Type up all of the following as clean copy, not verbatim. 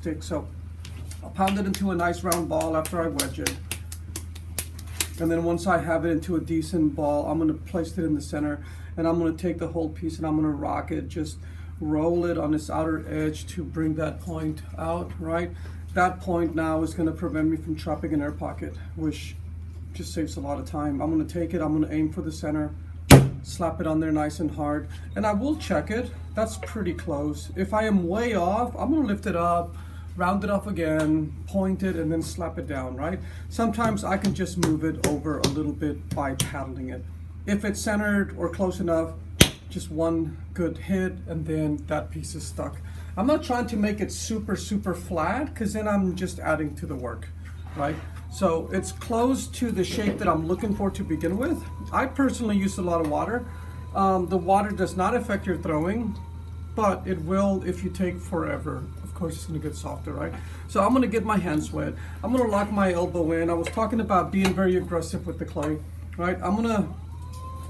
stick. So I'll pound it into a nice round ball after I wedge it. And then once I have it into a decent ball, I'm gonna place it in the center, and I'm gonna take the whole piece and I'm gonna rock it, just roll it on its outer edge to bring that point out, right? That point now is gonna prevent me from trapping an air pocket, which just saves a lot of time. I'm gonna take it, I'm gonna aim for the center, slap it on there nice and hard, and I will check it. That's pretty close. If I am way off, I'm gonna lift it up, round it off again, point it, and then slap it down, right? Sometimes I can just move it over a little bit by paddling it. If it's centered or close enough, just one good hit, and then that piece is stuck. I'm not trying to make it super flat, because then I'm just adding to the work, right? So it's close to the shape that I'm looking for to begin with. I personally use a lot of water. The water does not affect your throwing, but it will if you take forever. Of course, it's gonna get softer, right? So I'm gonna get my hands wet. I'm gonna lock my elbow in. I was talking about being very aggressive with the clay, right? I'm gonna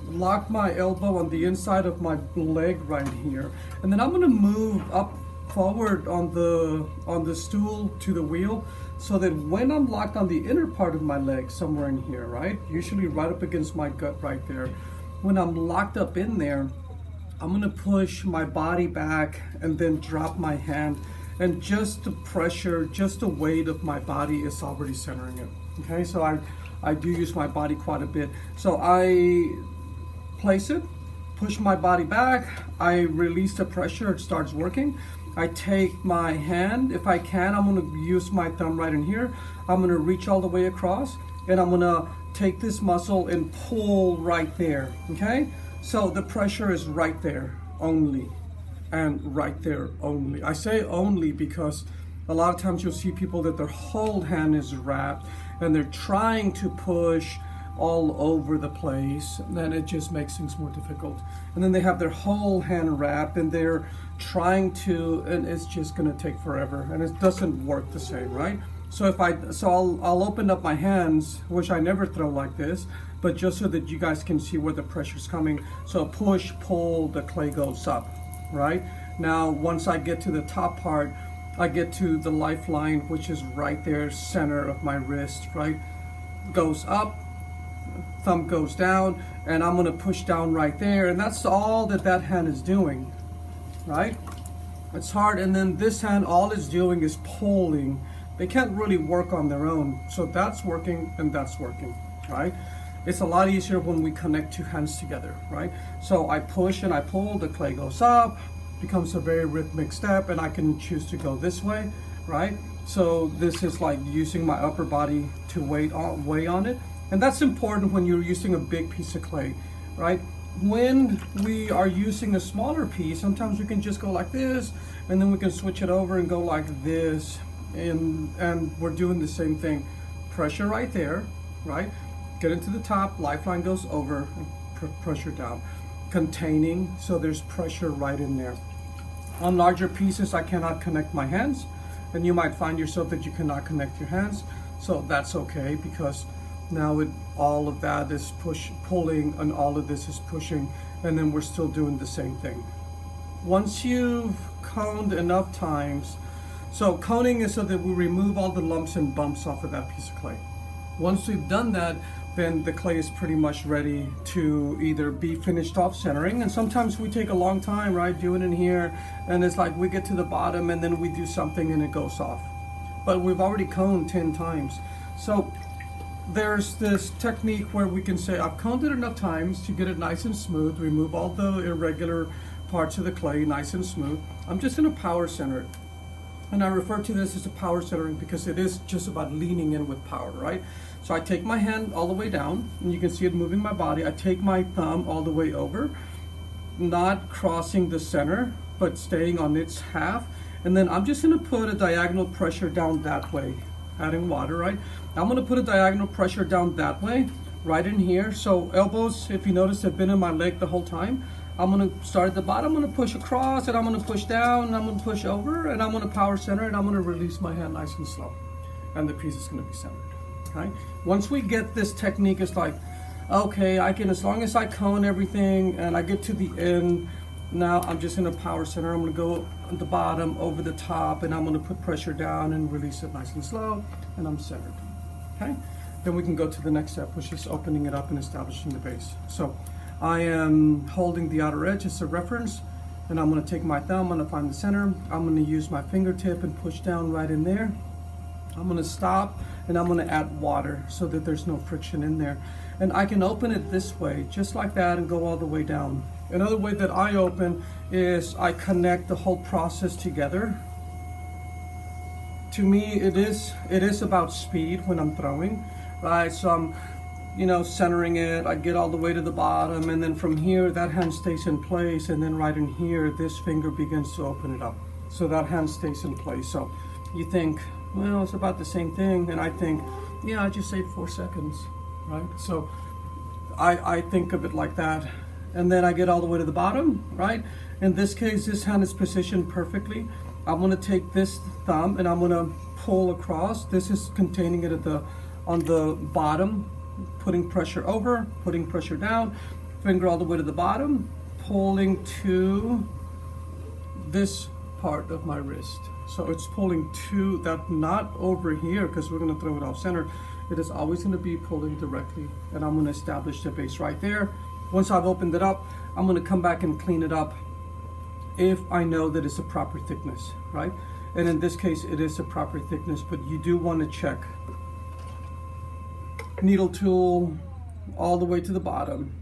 lock my elbow on the inside of my leg right here, and then I'm gonna move up forward on the stool to the wheel, so that when I'm locked on the inner part of my leg, somewhere in here, right, usually right up against my gut right there, when I'm locked up in there, I'm gonna push my body back and then drop my hand, and just the pressure, just the weight of my body is already centering it. Okay, so I do use my body quite a bit. So I place it, push my body back, I release the pressure, it starts working. I take my hand, if I can, I'm gonna use my thumb right in here. I'm gonna reach all the way across, and I'm gonna take this muscle and pull right there, okay? So the pressure is right there only, and right there only. I say only because a lot of times you'll see people that their whole hand is wrapped, and they're trying to push all over the place, then it just makes things more difficult. And then they have their whole hand wrapped, and they're trying to, and it's just gonna take forever, and it doesn't work the same, right? So I'll open up my hands, which I never throw like this, but just so that you guys can see where the pressure's coming. So push, pull, the clay goes up, right? Now, once I get to the top part, I get to the lifeline, which is right there, center of my wrist, right? Goes up, thumb goes down, and I'm gonna push down right there, and that's all that hand is doing, right? It's hard, and then this hand, all it's doing is pulling. They can't really work on their own, so that's working and that's working, right? It's a lot easier when we connect two hands together, right? So I push and I pull, the clay goes up, becomes a very rhythmic step, and I can choose to go this way, right? So this is like using my upper body to weigh on it. And that's important when you're using a big piece of clay, right? When we are using a smaller piece, sometimes we can just go like this, and then we can switch it over and go like this, and we're doing the same thing. Pressure right there, right? Get into the top, lifeline goes over, pressure down. Containing, so there's pressure right in there. On larger pieces, I cannot connect my hands, and you might find yourself that you cannot connect your hands, so that's okay, because now all of that is pulling, and all of this is pushing, and then we're still doing the same thing. Once you've coned enough times, so coning is so that we remove all the lumps and bumps off of that piece of clay. Once we've done that, then the clay is pretty much ready to either be finished off centering, and sometimes we take a long time, right, doing it here, and it's like we get to the bottom and then we do something and it goes off. But we've already coned 10 times. So there's this technique where we can say, I've coned it enough times to get it nice and smooth, remove all the irregular parts of the clay nice and smooth. I'm just gonna power center it. And I refer to this as a power centering because it is just about leaning in with power, right? So I take my hand all the way down, and you can see it moving my body. I take my thumb all the way over, not crossing the center, but staying on its half. And then I'm just gonna put a diagonal pressure down that way, adding water, right? I'm gonna put a diagonal pressure down that way, right in here. So elbows, if you notice, have been in my leg the whole time. I'm gonna start at the bottom, I'm gonna push across, and I'm gonna push down, and I'm gonna push over, and I'm gonna power center, and I'm gonna release my hand nice and slow. And the piece is gonna be centered, okay? Once we get this technique, it's like, okay, I can, as long as I cone everything, and I get to the end, now I'm just gonna power center. I'm gonna go the bottom over the top, and I'm going to put pressure down and release it nice and slow, and I'm centered. Okay, then we can go to the next step, which is opening it up and establishing the base. So I am holding the outer edge as a reference, and I'm going to take my thumb, I'm going to find the center, I'm going to use my fingertip and push down right in there. I'm going to stop, and I'm going to add water so that there's no friction in there. And I can open it this way, just like that, and go all the way down. Another way that I open is I connect the whole process together. To me, it is about speed when I'm throwing, right? So I'm, centering it, I get all the way to the bottom, and then from here, that hand stays in place, and then right in here, this finger begins to open it up. So that hand stays in place. So you think, well, it's about the same thing, and I think, yeah, I just saved 4 seconds, right? So I think of it like that, and then I get all the way to the bottom, right? In this case, this hand is positioned perfectly. I'm gonna take this thumb and I'm gonna pull across. This is containing it on the bottom, putting pressure over, putting pressure down, finger all the way to the bottom, pulling to this part of my wrist. So it's pulling to that, not over here, because we're going to throw it off center. It is always going to be pulling directly, and I'm going to establish the base right there. Once I've opened it up, I'm going to come back and clean it up if I know that it's a proper thickness, right? And in this case, it is a proper thickness, but you do want to check. Needle tool all the way to the bottom.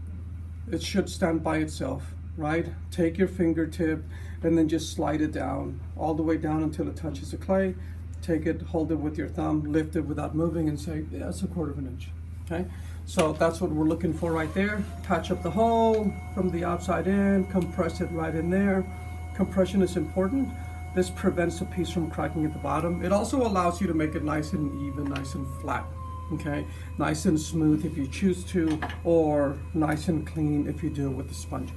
It should stand by itself, right? Take your fingertip and then just slide it down, all the way down until it touches the clay. Take it, hold it with your thumb, lift it without moving, and say, yeah, it's 1/4 inch, okay? So that's what we're looking for right there. Patch up the hole from the outside in, compress it right in there. Compression is important. This prevents the piece from cracking at the bottom. It also allows you to make it nice and even, nice and flat, okay? Nice and smooth if you choose to, or nice and clean if you do it with the sponge.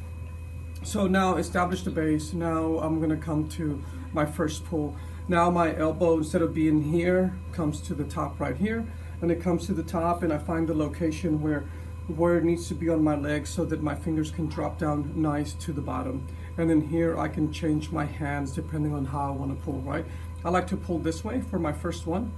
So now establish the base. Now I'm gonna come to my first pull. Now my elbow, instead of being here, comes to the top right here, and it comes to the top, and I find the location where it needs to be on my leg so that my fingers can drop down nice to the bottom. And then here I can change my hands depending on how I want to pull, right? I like to pull this way for my first one.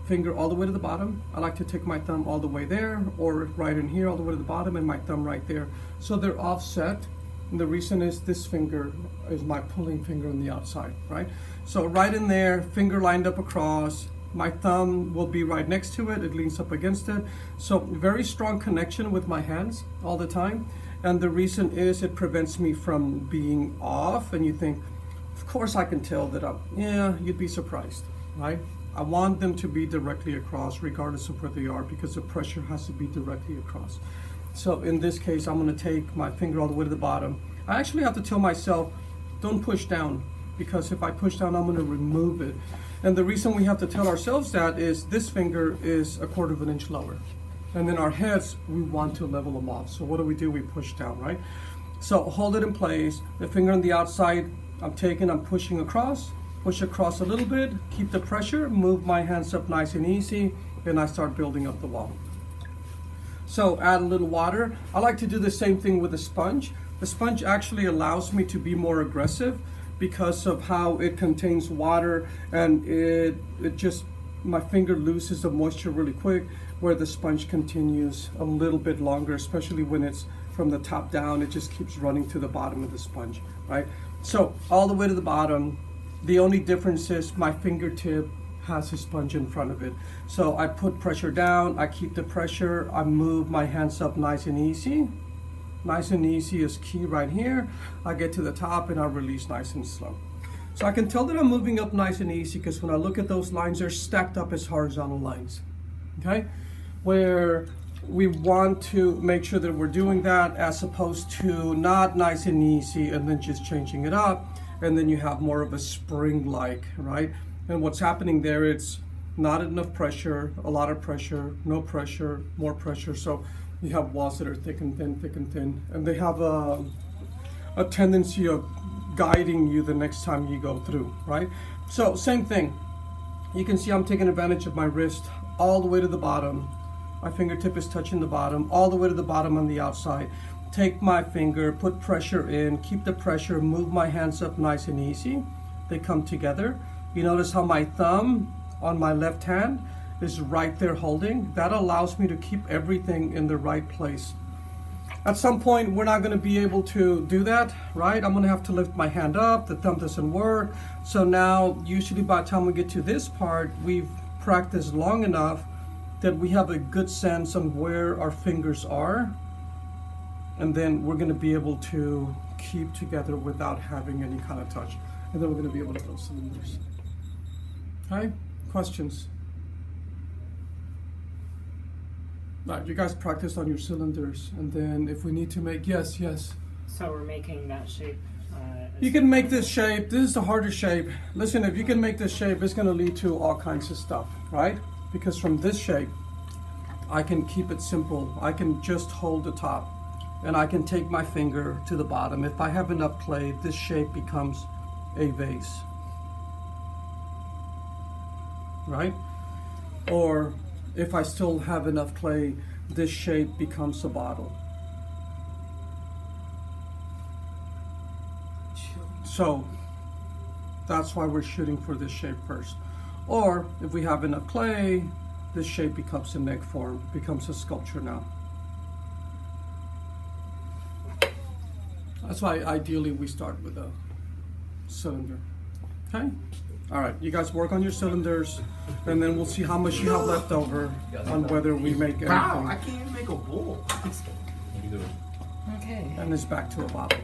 Finger all the way to the bottom. I like to take my thumb all the way there, or right in here all the way to the bottom, and my thumb right there. So they're offset. And the reason is this finger is my pulling finger on the outside, right? So right in there, finger lined up across, my thumb will be right next to it, it leans up against it. So very strong connection with my hands all the time. And the reason is it prevents me from being off, and you think, of course I can tell that yeah, you'd be surprised, right? I want them to be directly across regardless of where they are, because the pressure has to be directly across. So in this case, I'm going to take my finger all the way to the bottom. I actually have to tell myself, don't push down, because if I push down, I'm going to remove it. And the reason we have to tell ourselves that is this finger is 1/4 inch lower. And then our heads, we want to level them off. So what do? We push down, right? So hold it in place. The finger on the outside, I'm pushing across, push across a little bit, keep the pressure, move my hands up nice and easy, and I start building up the wall. So add a little water. I like to do the same thing with a sponge. The sponge actually allows me to be more aggressive because of how it contains water, and it just, my finger loses the moisture really quick, where the sponge continues a little bit longer, especially when it's from the top down. It just keeps running to the bottom of the sponge, right? So all the way to the bottom. The only difference is my fingertip has a sponge in front of it. So I put pressure down, I keep the pressure, I move my hands up nice and easy. Nice and easy is key right here. I get to the top and I release nice and slow. So I can tell that I'm moving up nice and easy because when I look at those lines, they're stacked up as horizontal lines, okay? Where we want to make sure that we're doing that, as opposed to not nice and easy and then just changing it up, and then you have more of a spring-like, right? And what's happening there, it's not enough pressure, a lot of pressure, no pressure, more pressure. So you have walls that are thick and thin, and they have a tendency of guiding you the next time you go through, right? So same thing. You can see I'm taking advantage of my wrist all the way to the bottom. My fingertip is touching the bottom, all the way to the bottom on the outside. Take my finger, put pressure in, keep the pressure, move my hands up nice and easy. they come together. You notice how my thumb on my left hand is right there holding? That allows me to keep everything in the right place. At some point, we're not going to be able to do that, right? I'm going to have to lift my hand up. The thumb doesn't work. So now, usually by the time we get to this part, we've practiced long enough that we have a good sense on where our fingers are. And then we're going to be able to keep together without having any kind of touch. And then we're going to be able to build cylinders. Okay? Questions? Right, you guys practice on your cylinders, and then if we need to make, yes. So we're making that shape. You can make this shape. This is the hardest shape. Listen, if you can make this shape, it's going to lead to all kinds of stuff, right? Because from this shape, I can keep it simple. I can just hold the top, and I can take my finger to the bottom. If I have enough clay, this shape becomes a vase, right? Or if I still have enough clay, this shape becomes a bottle. So that's why we're shooting for this shape first. Or if we have enough clay, this shape becomes an egg form, becomes a sculpture now. That's why ideally we start with a cylinder. Okay? All right, you guys work on your cylinders, and then we'll see how much you have left over on whether we make anything. Wow, I can't even make a bowl. Okay. And it's back to a bottle.